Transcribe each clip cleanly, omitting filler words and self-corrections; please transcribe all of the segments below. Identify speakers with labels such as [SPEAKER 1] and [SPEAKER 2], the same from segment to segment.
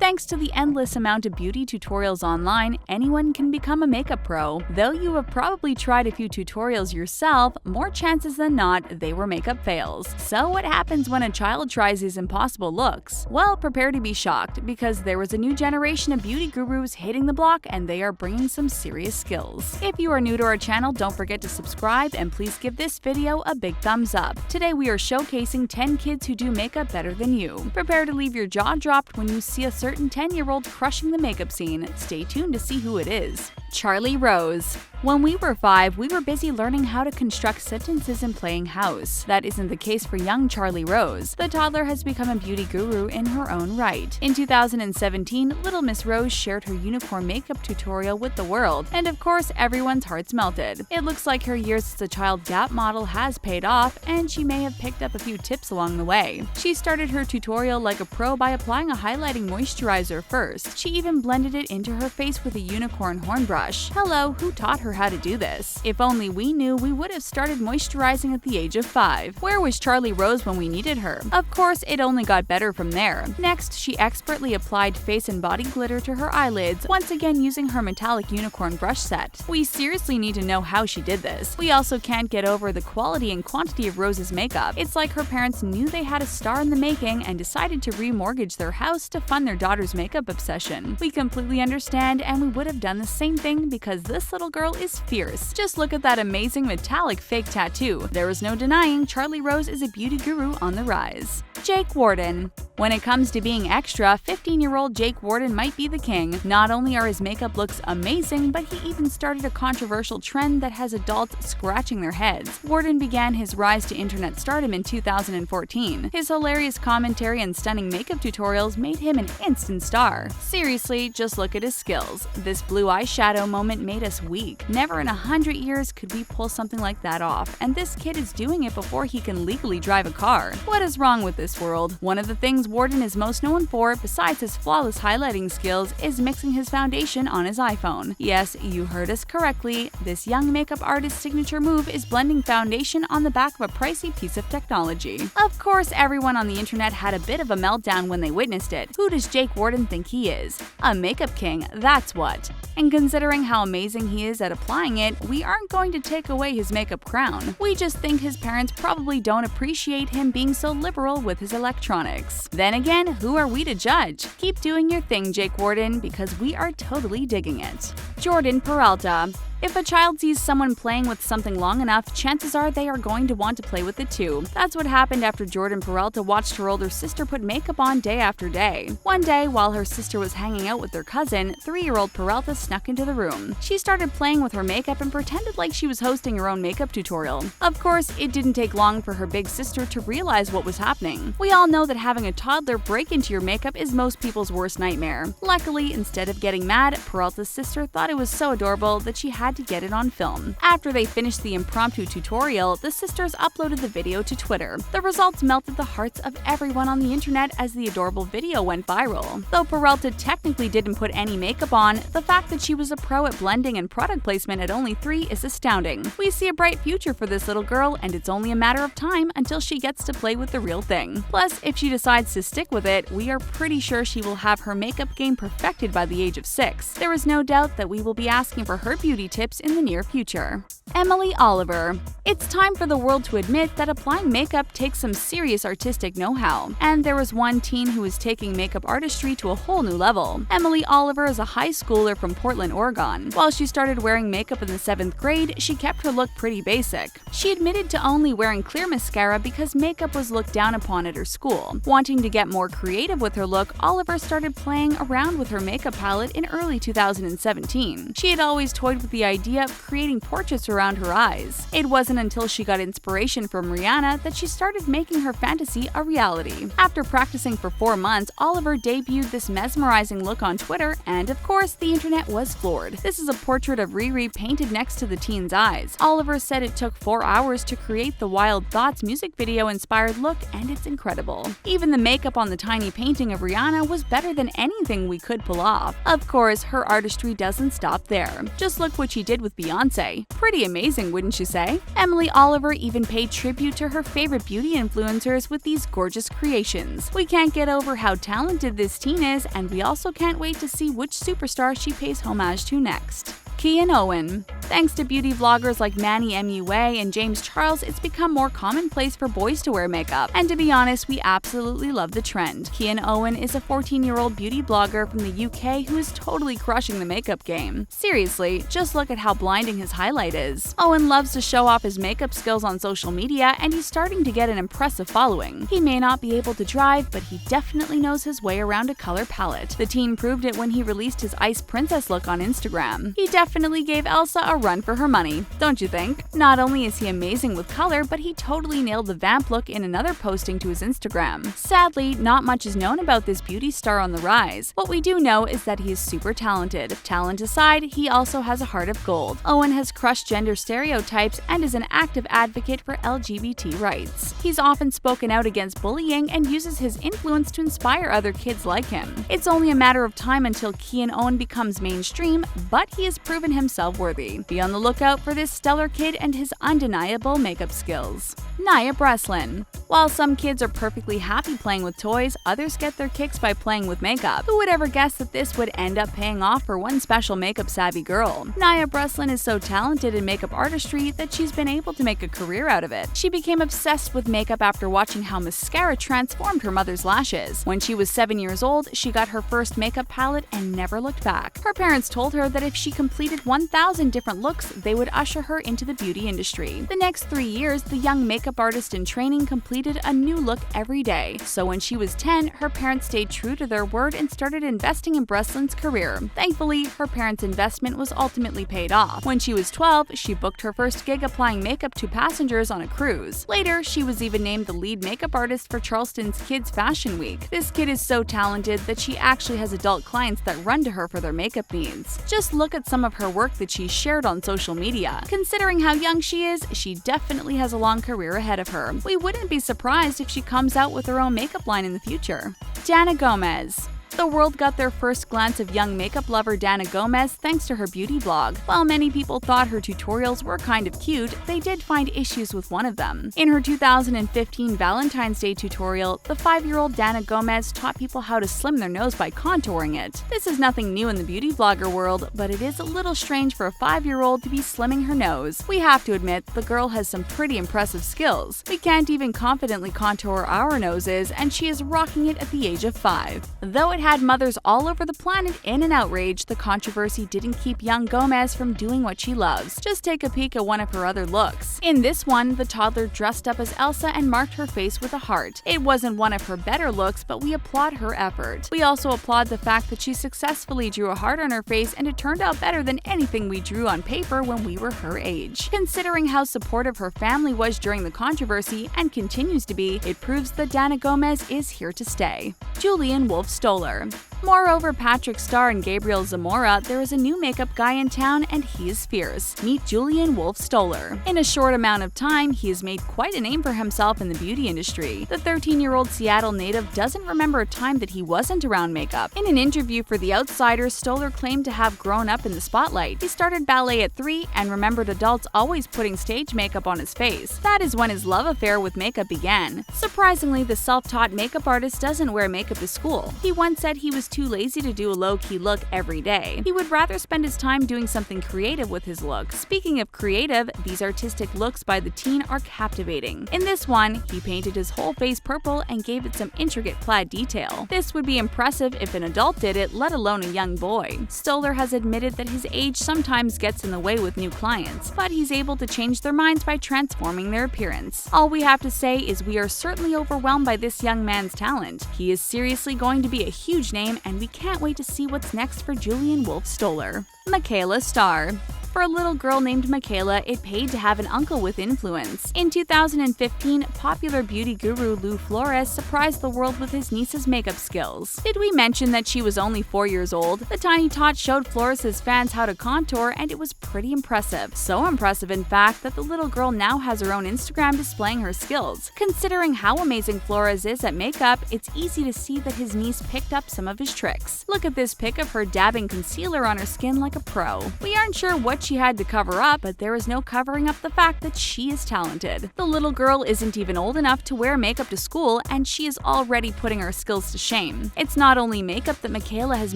[SPEAKER 1] Thanks to the endless amount of beauty tutorials online, anyone can become a makeup pro. Though you have probably tried a few tutorials yourself, more chances than not, they were makeup fails. So what happens when a child tries these impossible looks? Well, prepare to be shocked, because there was a new generation of beauty gurus hitting the block and they are bringing some serious skills. If you are new to our channel, don't forget to subscribe and please give this video a big thumbs up. Today we are showcasing 10 kids who do makeup better than you. Prepare to leave your jaw dropped when you see a certain 10-year-old crushing the makeup scene. Stay tuned to see who it is. CHARLI Rose. When we were 5, we were busy learning how to construct sentences and playing house. That isn't the case for young CHARLI Rose. The toddler has become a beauty guru in her own right. In 2017, little Miss Rose shared her unicorn makeup tutorial with the world, and of course, everyone's hearts melted. It looks like her years as a child Gap model has paid off, and she may have picked up a few tips along the way. She started her tutorial like a pro by applying a highlighting moisturizer first. She even blended it into her face with a unicorn horn brush. Hello, who taught her how to do this? If only we knew, we would have started moisturizing at the age of 5. Where was CHARLI Rose when we needed her? Of course, it only got better from there. Next, she expertly applied face and body glitter to her eyelids, once again using her metallic unicorn brush set. We seriously need to know how she did this. We also can't get over the quality and quantity of Rose's makeup. It's like her parents knew they had a star in the making and decided to remortgage their house to fund their daughter's makeup obsession. We completely understand, and we would have done the same thing because this little girl is fierce. Just look at that amazing metallic fake tattoo. There is no denying CHARLI Rose is a beauty guru on the rise. Jake Warden. When it comes to being extra, 15-year-old Jake Warden might be the king. Not only are his makeup looks amazing, but he even started a controversial trend that has adults scratching their heads. Warden began his rise to internet stardom in 2014. His hilarious commentary and stunning makeup tutorials made him an instant star. Seriously, just look at his skills. This blue eyeshadow moment made us weak. Never in 100 years could we pull something like that off, and this kid is doing it before he can legally drive a car. What is wrong with this world? One of the things Warden is most known for, besides his flawless highlighting skills, is mixing his foundation on his iPhone. Yes, you heard us correctly. This young makeup artist's signature move is blending foundation on the back of a pricey piece of technology. Of course, everyone on the internet had a bit of a meltdown when they witnessed it. Who does Jake Warden think he is? A makeup king, that's what. And considering how amazing he is at applying it, we aren't going to take away his makeup crown. We just think his parents probably don't appreciate him being so liberal with his electronics. Then again, who are we to judge? Keep doing your thing, Jake Warden, because we are totally digging it. Jordyn Peralta. If a child sees someone playing with something long enough, chances are they are going to want to play with it too. That's what happened after Jordyn Peralta watched her older sister put makeup on day after day. One day, while her sister was hanging out with their cousin, 3-year-old Peralta snuck into the room. She started playing with her makeup and pretended like she was hosting her own makeup tutorial. Of course, it didn't take long for her big sister to realize what was happening. We all know that having a toddler break into your makeup is most people's worst nightmare. Luckily, instead of getting mad, Peralta's sister thought it was so adorable that she had to get it on film. After they finished the impromptu tutorial, the sisters uploaded the video to Twitter. The results melted the hearts of everyone on the internet as the adorable video went viral. Though Peralta technically didn't put any makeup on, the fact that she was a pro at blending and product placement at only 3 is astounding. We see a bright future for this little girl, and it's only a matter of time until she gets to play with the real thing. Plus, if she decides to stick with it, we are pretty sure she will have her makeup game perfected by the age of 6. There is no doubt that we will be asking for her beauty tips in the near future. Emily Oliver. It's time for the world to admit that applying makeup takes some serious artistic know-how, and there was one teen who is taking makeup artistry to a whole new level. Emily Oliver is a high schooler from Portland, Oregon. While she started wearing makeup in the 7th grade, she kept her look pretty basic. She admitted to only wearing clear mascara because makeup was looked down upon at her school. Wanting to get more creative with her look, Oliver started playing around with her makeup palette in early 2017. She had always toyed with the idea of creating portraits around her eyes. It wasn't until she got inspiration from Rihanna that she started making her fantasy a reality. After practicing for 4 months, Oliver debuted this mesmerizing look on Twitter, and of course, the internet was floored. This is a portrait of Riri painted next to the teen's eyes. Oliver said it took 4 hours to create the Wild Thoughts music video-inspired look, and it's incredible. Even the makeup on the tiny painting of Rihanna was better than anything we could pull off. Of course, her artistry doesn't stop there. Just look what she did with Beyonce. Pretty amazing, wouldn't you say? Emily Oliver even paid tribute to her favorite beauty influencers with these gorgeous creations. We can't get over how talented this teen is, and we also can't wait to see which superstar she pays homage to next. KIAN OWEN. Thanks to beauty vloggers like Manny MUA and James Charles, it's become more commonplace for boys to wear makeup. And to be honest, we absolutely love the trend. KIAN OWEN is a 14-year-old beauty blogger from the UK who is totally crushing the makeup game. Seriously, just look at how blinding his highlight is. Owen loves to show off his makeup skills on social media, and he's starting to get an impressive following. He may not be able to drive, but he definitely knows his way around a color palette. The teen proved it when he released his Ice Princess look on Instagram. He definitely gave Elsa a run for her money, don't you think? Not only is he amazing with color, but he totally nailed the vamp look in another posting to his Instagram. Sadly, not much is known about this beauty star on the rise. What we do know is that he is super talented. Talent aside, he also has a heart of gold. Owen has crushed gender stereotypes and is an active advocate for LGBT rights. He's often spoken out against bullying and uses his influence to inspire other kids like him. It's only a matter of time until KIAN OWEN becomes mainstream, but he has proven himself worthy. Be on the lookout for this stellar kid and his undeniable makeup skills. Nia Breslin. While some kids are perfectly happy playing with toys, others get their kicks by playing with makeup. Who would ever guess that this would end up paying off for one special makeup-savvy girl? Nia Breslin is so talented in makeup artistry that she's been able to make a career out of it. She became obsessed with makeup after watching how mascara transformed her mother's lashes. When she was 7 years old, she got her first makeup palette and never looked back. Her parents told her that if she completed 1,000 different looks, they would usher her into the beauty industry. The next 3 years, the young makeup artist in training completed a new look every day. So when she was 10, her parents stayed true to their word and started investing in Breslin's career. Thankfully, her parents' investment was ultimately paid off. When she was 12, she booked her first gig applying makeup to passengers on a cruise. Later, she was even named the lead makeup artist for Charleston's Kids Fashion Week. This kid is so talented that she actually has adult clients that run to her for their makeup needs. Just look at some of her work that she shared on social media. Considering how young she is, she definitely has a long career ahead of her. We wouldn't be surprised if she comes out with her own makeup line in the future. DANNA Gomez. The world got their first glance of young makeup lover DANNA Gomez thanks to her beauty blog. While many people thought her tutorials were kind of cute, they did find issues with one of them. In her 2015 Valentine's Day tutorial, the 5-year-old DANNA Gomez taught people how to slim their nose by contouring it. This is nothing new in the beauty blogger world, but it is a little strange for a 5-year-old to be slimming her nose. We have to admit, the girl has some pretty impressive skills. We can't even confidently contour our noses, and she is rocking it at the age of 5. Though it had mothers all over the planet in an outrage, the controversy didn't keep young Gomez from doing what she loves. Just take a peek at one of her other looks. In this one, the toddler dressed up as Elsa and marked her face with a heart. It wasn't one of her better looks, but we applaud her effort. We also applaud the fact that she successfully drew a heart on her face, and it turned out better than anything we drew on paper when we were her age. Considering how supportive her family was during the controversy, and continues to be, it proves that DANNA Gomez is here to stay. Julian STOLLER. Moreover, Patrick Starr and Gabriel Zamora, there is a new makeup guy in town and he is fierce. Meet Julian STOLLER. In a short amount of time, he has made quite a name for himself in the beauty industry. The 13-year-old Seattle native doesn't remember a time that he wasn't around makeup. In an interview for The Outsider, Stoller claimed to have grown up in the spotlight. He started ballet at 3 and remembered adults always putting stage makeup on his face. That is when his love affair with makeup began. Surprisingly, the self-taught makeup artist doesn't wear makeup to school. He once said he was too lazy to do a low-key look every day. He would rather spend his time doing something creative with his look. Speaking of creative, these artistic looks by the teen are captivating. In this one, he painted his whole face purple and gave it some intricate plaid detail. This would be impressive if an adult did it, let alone a young boy. Stoller has admitted that his age sometimes gets in the way with new clients, but he's able to change their minds by transforming their appearance. All we have to say is we are certainly overwhelmed by this young man's talent. He is seriously going to be a huge name, and we can't wait to see what's next for Julian STOLLER. MAKAYLA STARR. For a little girl named Makayla, it paid to have an uncle with influence. In 2015, popular beauty guru Lou Flores surprised the world with his niece's makeup skills. Did we mention that she was only 4 years old? The tiny tot showed Flores' fans how to contour, and it was pretty impressive. So impressive, in fact, that the little girl now has her own Instagram displaying her skills. Considering how amazing Flores is at makeup, it's easy to see that his niece picked up some of his tricks. Look at this pic of her dabbing concealer on her skin like a pro. We aren't sure what what she had to cover up, but there is no covering up the fact that she is talented. The little girl isn't even old enough to wear makeup to school, and she is already putting her skills to shame. It's not only makeup that Makayla has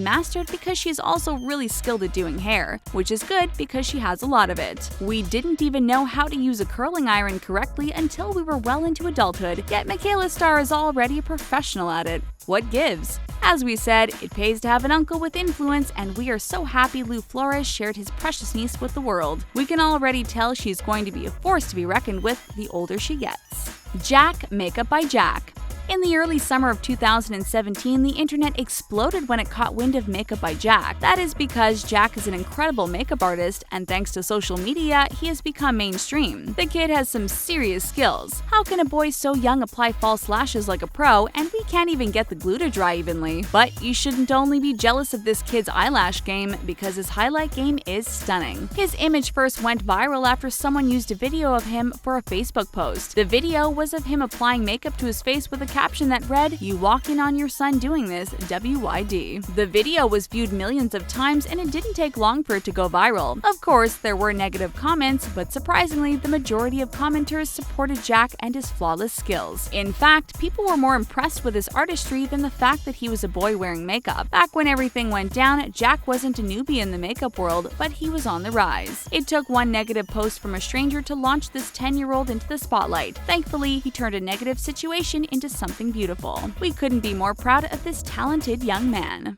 [SPEAKER 1] mastered because she's also really skilled at doing hair, which is good because she has a lot of it. We didn't even know how to use a curling iron correctly until we were well into adulthood, yet Makayla STARR is already a professional at it. What gives? As we said, it pays to have an uncle with influence, and we are so happy Lou Flores shared his precious niece with the world. We can already tell she's going to be a force to be reckoned with the older she gets. Jack Makeup by Jack. In the early summer of 2017, the internet exploded when it caught wind of Makeup by Jack. That is because Jack is an incredible makeup artist, and thanks to social media, he has become mainstream. The kid has some serious skills. How can a boy so young apply false lashes like a pro, and we can't even get the glue to dry evenly? But you shouldn't only be jealous of this kid's eyelash game, because his highlight game is stunning. His image first went viral after someone used a video of him for a Facebook post. The video was of him applying makeup to his face with a caption that read, "You walk in on your son doing this, WYD." The video was viewed millions of times, and it didn't take long for it to go viral. Of course, there were negative comments, but surprisingly, the majority of commenters supported Jack and his flawless skills. In fact, people were more impressed with his artistry than the fact that he was a boy wearing makeup. Back when everything went down, Jack wasn't a newbie in the makeup world, but he was on the rise. It took one negative post from a stranger to launch this 10-year-old into the spotlight. Thankfully, he turned a negative situation into something beautiful. We couldn't be more proud of this talented young man.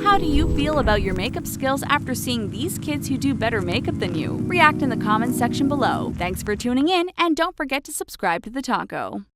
[SPEAKER 1] How do you feel about your makeup skills after seeing these kids who do better makeup than you? React in the comments section below. Thanks for tuning in, and don't forget to subscribe to The Taco.